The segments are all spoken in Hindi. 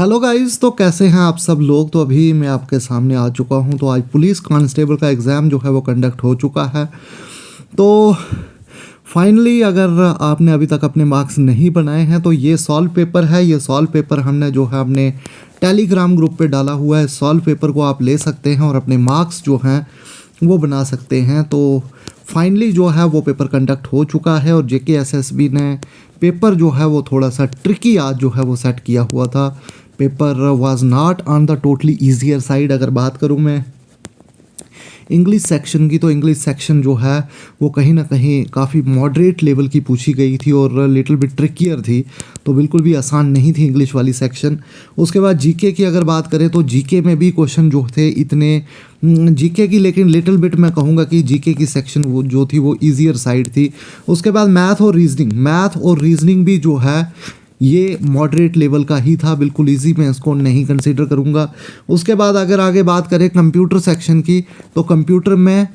हेलो गाइस, तो कैसे हैं आप सब लोग। तो अभी मैं आपके सामने आ चुका हूं। तो आज पुलिस कांस्टेबल का एग्ज़ाम जो है वो कंडक्ट हो चुका है। तो फाइनली अगर आपने अभी तक अपने मार्क्स नहीं बनाए हैं तो ये सॉल्व पेपर है। ये सॉल्व पेपर हमने जो है अपने टेलीग्राम ग्रुप पे डाला हुआ है। सॉल्व पेपर को आप ले सकते हैं और अपने मार्क्स जो हैं वो बना सकते हैं। तो फाइनली जो है वो पेपर कंडक्ट हो चुका है और JKSSB ने पेपर जो है वो थोड़ा सा ट्रिकी आज जो है वो सेट किया हुआ था। Paper was not on the totally easier side. अगर बात करूँ मैं इंग्लिश सेक्शन की, तो इंग्लिश सेक्शन जो है वो कहीं ना कहीं काफ़ी मॉडरेट लेवल की पूछी गई थी और लिटिल बिट ट्रिकियर थी। तो बिल्कुल भी आसान नहीं थी इंग्लिश वाली सेक्शन। उसके बाद जीके की अगर बात करें तो जीके में भी क्वेश्चन जो थे इतने जीके की, लेकिन लिटिल बिट मैं कहूँगा कि जीके की सेक्शन वो जो थी वो ईजियर साइड थी। उसके बाद मैथ और रीजनिंग भी जो है ये मॉडरेट लेवल का ही था, बिल्कुल इजी मैं इसको नहीं कंसीडर करूँगा। उसके बाद अगर आगे बात करें कंप्यूटर सेक्शन की, तो कंप्यूटर में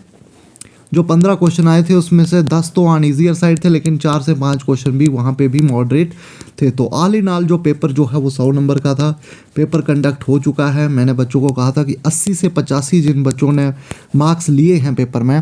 जो 15 क्वेश्चन आए थे उसमें से 10 तो ऑन ईजियर साइड थे, लेकिन 4 से 5 क्वेश्चन भी वहाँ पे भी मॉडरेट थे। तो ऑल इन ऑल जो पेपर जो है वो 100 नंबर का था। पेपर कंडक्ट हो चुका है। मैंने बच्चों को कहा था कि 80 से 85 जिन बच्चों ने मार्क्स लिए हैं पेपर में,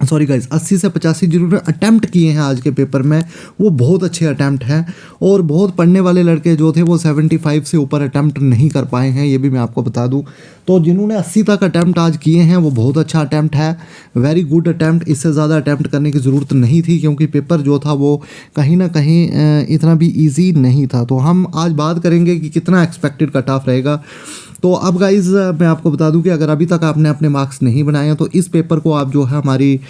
सॉरी गाइज, 80 से 85 जिन्होंने अटैम्प्ट किए हैं आज के पेपर में, वो बहुत अच्छे अटैम्प्ट हैं। और बहुत पढ़ने वाले लड़के जो थे वो 75 से ऊपर अटैम्प्ट नहीं कर पाए हैं, ये भी मैं आपको बता दूं। तो जिन्होंने 80 तक अटैम्प्ट आज किए हैं वो बहुत अच्छा अटैम्प्ट है, वेरी गुड अटैम्प्ट। इससे ज़्यादा अटैम्प्ट करने की ज़रूरत नहीं थी क्योंकि पेपर जो था वो कहीं ना कहीं इतना भी ईजी नहीं था। तो हम आज बात करेंगे कि कितना एक्सपेक्टेड कट ऑफ रहेगा। तो अब गाइज़ मैं आपको बता दूं कि अगर अभी तक आपने अपने मार्क्स नहीं बनाए हैं तो इस पेपर को आप जो है हमारी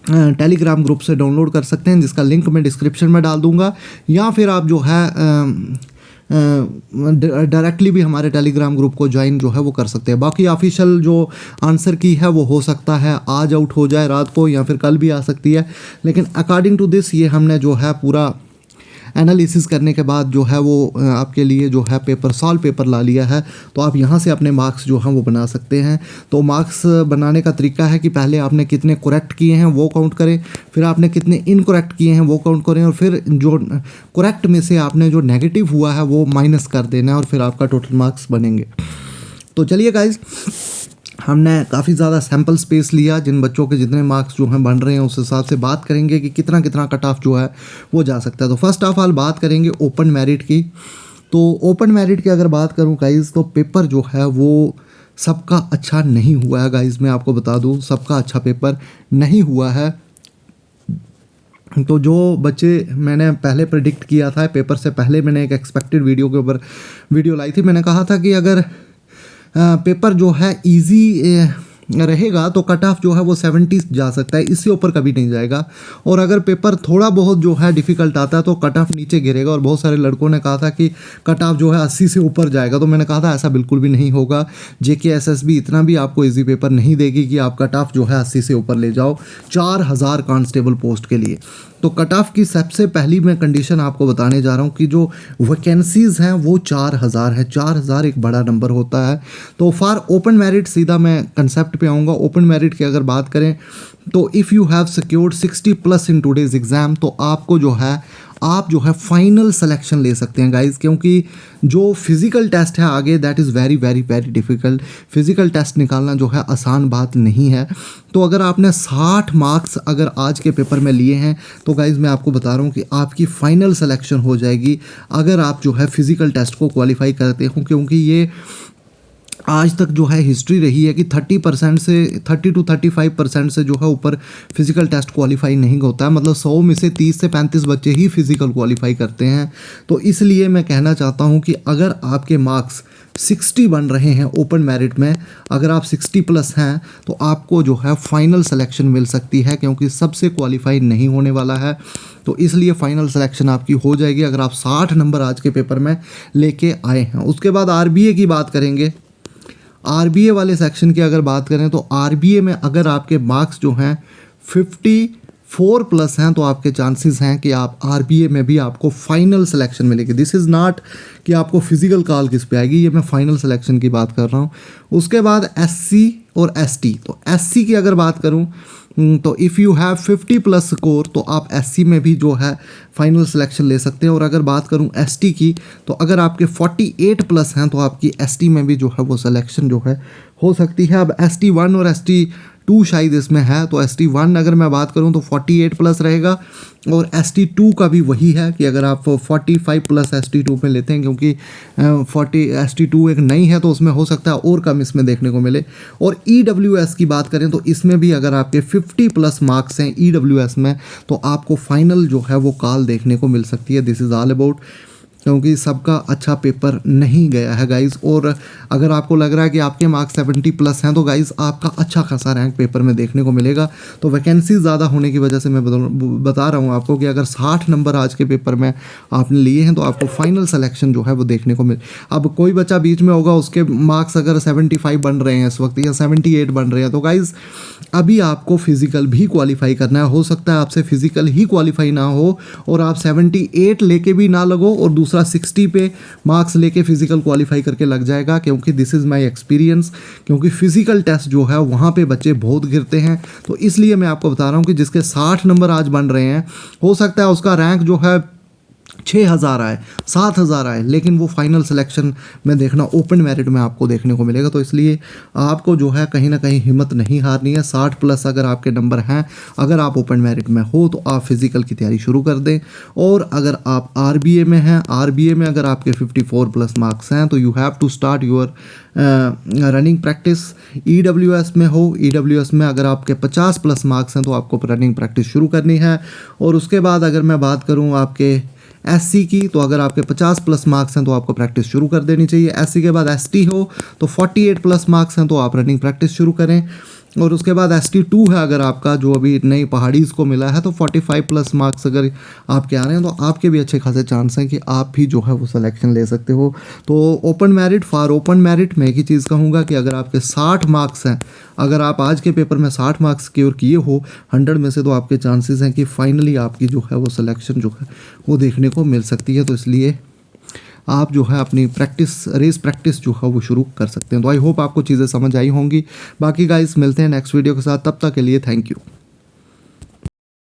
टेलीग्राम ग्रुप से डाउनलोड कर सकते हैं, जिसका लिंक मैं डिस्क्रिप्शन में डाल दूंगा, या फिर आप जो है डायरेक्टली भी हमारे टेलीग्राम ग्रुप को ज्वाइन जो है वो कर सकते हैं। बाकी ऑफिशियल जो आंसर की है वो हो सकता है आज आउट हो जाए रात को, या फिर कल भी आ सकती है। लेकिन अकॉर्डिंग टू दिस ये हमने जो है पूरा एनालिसिस करने के बाद जो है वो आपके लिए जो है पेपर सॉल्व पेपर ला लिया है। तो आप यहाँ से अपने मार्क्स जो हैं वो बना सकते हैं। तो मार्क्स बनाने का तरीका है कि पहले आपने कितने करेक्ट किए हैं वो काउंट करें, फिर आपने कितने इनकरेक्ट किए हैं वो काउंट करें, और फिर जो करेक्ट में से आपने जो नेगेटिव हुआ है वो माइनस कर देना है, और फिर आपका टोटल मार्क्स बनेंगे। तो चलिए गाइज, हमने काफ़ी ज़्यादा सैम्पल स्पेस लिया। जिन बच्चों के जितने मार्क्स जो हैं बन रहे हैं उस हिसाब से बात करेंगे कि कितना कितना कट ऑफ जो है वो जा सकता है। तो फर्स्ट ऑफ ऑल बात करेंगे ओपन मेरिट की। तो ओपन मेरिट की अगर बात करूं गाइज़, तो पेपर जो है वो सबका अच्छा नहीं हुआ है गाइज़। मैं आपको बता दूं, सबका अच्छा पेपर नहीं हुआ है। तो जो बच्चे मैंने पहले प्रेडिक्ट किया था पेपर से पहले, मैंने एक एक्सपेक्टेड वीडियो के ऊपर वीडियो लाई थी। मैंने कहा था कि अगर पेपर जो है इजी रहेगा तो कट ऑफ जो है वो 70 जा सकता है, इससे ऊपर कभी नहीं जाएगा। और अगर पेपर थोड़ा बहुत जो है डिफ़िकल्ट आता है तो कट ऑफ नीचे गिरेगा। और बहुत सारे लड़कों ने कहा था कि कट ऑफ जो है 80 से ऊपर जाएगा। तो मैंने कहा था ऐसा बिल्कुल भी नहीं होगा। JKSSB इतना भी आपको इजी पेपर नहीं देगी कि आप कट ऑफ जो है 80 से ऊपर ले जाओ 4000 कांस्टेबल पोस्ट के लिए। तो कट ऑफ की सबसे पहली मैं कंडीशन आपको बताने जा रहा हूँ कि जो वैकेंसीज़ हैं वो 4000 है। 4000 एक बड़ा नंबर होता है। तो फॉर ओपन मेरिट सीधा मैं कंसेप्ट पे आऊँगा। ओपन मेरिट की अगर बात करें तो if you have secured 60+ in today's exam, तो आपको जो है आप जो है फाइनल सिलेक्शन ले सकते हैं गाइज़। क्योंकि जो फिज़िकल टेस्ट है आगे, that is very very very difficult. Physical test निकालना जो है आसान बात नहीं है। तो अगर आपने 60 मार्क्स अगर आज के पेपर में लिए हैं तो गाइज़ मैं आपको बता रहा हूँ कि आपकी फ़ाइनल सिलेक्शन हो जाएगी अगर आप जो है फिज़िकल टेस्ट को क्वालिफाई करते हो। क्योंकि ये आज तक जो है हिस्ट्री रही है कि 30% से 30 to 35% से जो है ऊपर फिज़िकल टेस्ट क्वालिफाई नहीं होता है। मतलब 100 में से 30 से 35 बच्चे ही फिज़िकल क्वालिफाई करते हैं। तो इसलिए मैं कहना चाहता हूं कि अगर आपके मार्क्स 60 बन रहे हैं ओपन मेरिट में, अगर आप 60+ हैं तो आपको जो है फाइनल सिलेक्शन मिल सकती है, क्योंकि सबसे क्वालिफाई नहीं होने वाला है। तो इसलिए फाइनल सिलेक्शन आपकी हो जाएगी अगर आप 60 नंबर आज के पेपर में लेके आए हैं। उसके बाद RBA की बात करेंगे। RBA वाले सेक्शन की अगर बात करें तो RBA में अगर आपके मार्क्स जो हैं 54+ हैं तो आपके चांसेस हैं कि आप RBA में भी आपको फाइनल सिलेक्शन मिलेगी। दिस इज़ नॉट कि आपको फिज़िकल कॉल किस पे आएगी, ये मैं फाइनल सिलेक्शन की बात कर रहा हूँ। उसके बाद SC और एसटी। तो एससी की अगर बात करूं तो इफ़ यू हैव 50+ स्कोर तो आप एससी में भी जो है फाइनल सिलेक्शन ले सकते हैं। और अगर बात करूं एसटी की तो अगर आपके 48+ हैं तो आपकी एसटी में भी जो है वो सिलेक्शन जो है हो सकती है। अब ST1 और ST2 शायद इसमें है, तो ST1 अगर मैं बात करूं तो 48+ रहेगा और ST2 का भी वही है कि अगर आप 45+ ST2 में लेते हैं, क्योंकि 40 ST2 एक नई है तो उसमें हो सकता है और कम इसमें देखने को मिले। और EWS की बात करें तो इसमें भी अगर आपके 50+ मार्क्स हैं EWS में तो आपको फाइनल जो है वो कॉल देखने को मिल सकती है। दिस इज़ ऑल अबाउट, क्योंकि सबका अच्छा पेपर नहीं गया है गाइज़। और अगर आपको लग रहा है कि आपके मार्क्स 70+ हैं तो गाइज़ आपका अच्छा खासा रैंक पेपर में देखने को मिलेगा। तो वैकेंसी ज़्यादा होने की वजह से मैं बता रहा हूँ आपको कि अगर 60 नंबर आज के पेपर में आपने लिए हैं तो आपको फाइनल सिलेक्शन जो है वो देखने को मिले। अब कोई बच्चा बीच में होगा उसके मार्क्स अगर 75 बन रहे हैं इस वक्त या 78 बन रहे हैं तो गाइज़ अभी आपको फिज़िकल भी क्वालिफाई करना है। हो सकता है आपसे फिज़िकल ही क्वालिफाई ना हो और आप 78 लेके भी ना लगो और दूसरा 60 पे मार्क्स लेके फिज़िकल क्वालिफाई करके लग जाएगा, क्योंकि दिस इज़ माय एक्सपीरियंस। क्योंकि फ़िज़िकल टेस्ट जो है वहाँ पे बच्चे बहुत गिरते हैं, तो इसलिए मैं आपको बता रहा हूँ कि जिसके 60 नंबर आज बन रहे हैं हो सकता है उसका रैंक जो है 6000 आए, 7000 आए, लेकिन वो फाइनल सिलेक्शन में देखना ओपन मेरिट में आपको देखने को मिलेगा। तो इसलिए आपको जो है कहीं ना कहीं हिम्मत नहीं हारनी है। 60+ अगर आपके नंबर हैं, अगर आप ओपन मेरिट में हो तो आप फिज़िकल की तैयारी शुरू कर दें। और अगर आप RBA में हैं, RBA में अगर आपके 54+ मार्क्स हैं तो you have to start your running practice. EWS में हो, EWS में अगर आपके 50+ मार्क्स हैं तो आपको रनिंग प्रैक्टिस शुरू करनी है। और उसके बाद अगर मैं बात करूं आपके SC की तो अगर आपके 50+ मार्क्स हैं तो आपको प्रैक्टिस शुरू कर देनी चाहिए। SC के बाद ST हो तो 48+ मार्क्स हैं तो आप रनिंग प्रैक्टिस शुरू करें। और उसके बाद ST2 है अगर आपका, जो अभी नई पहाड़ीज़ को मिला है, तो 45+ मार्क्स अगर आपके आ रहे हैं तो आपके भी अच्छे खासे चांस हैं कि आप भी जो है वो सिलेक्शन ले सकते हो। तो ओपन मेरिट मैं एक ही चीज़ कहूँगा कि अगर आपके 60 मार्क्स हैं, अगर आप आज के पेपर में 60 मार्क्स सिक्योर किए हो 100 में से, तो आपके चांसेस हैं कि फाइनली आपकी जो है वो सिलेक्शन जो है वो देखने को मिल सकती है। तो इसलिए आप जो है अपनी रेस प्रैक्टिस जो है वो शुरू कर सकते हैं। तो आई होप आपको चीज़ें समझ आई होंगी। बाकी गाइस मिलते हैं नेक्स्ट वीडियो के साथ, तब तक के लिए थैंक यू।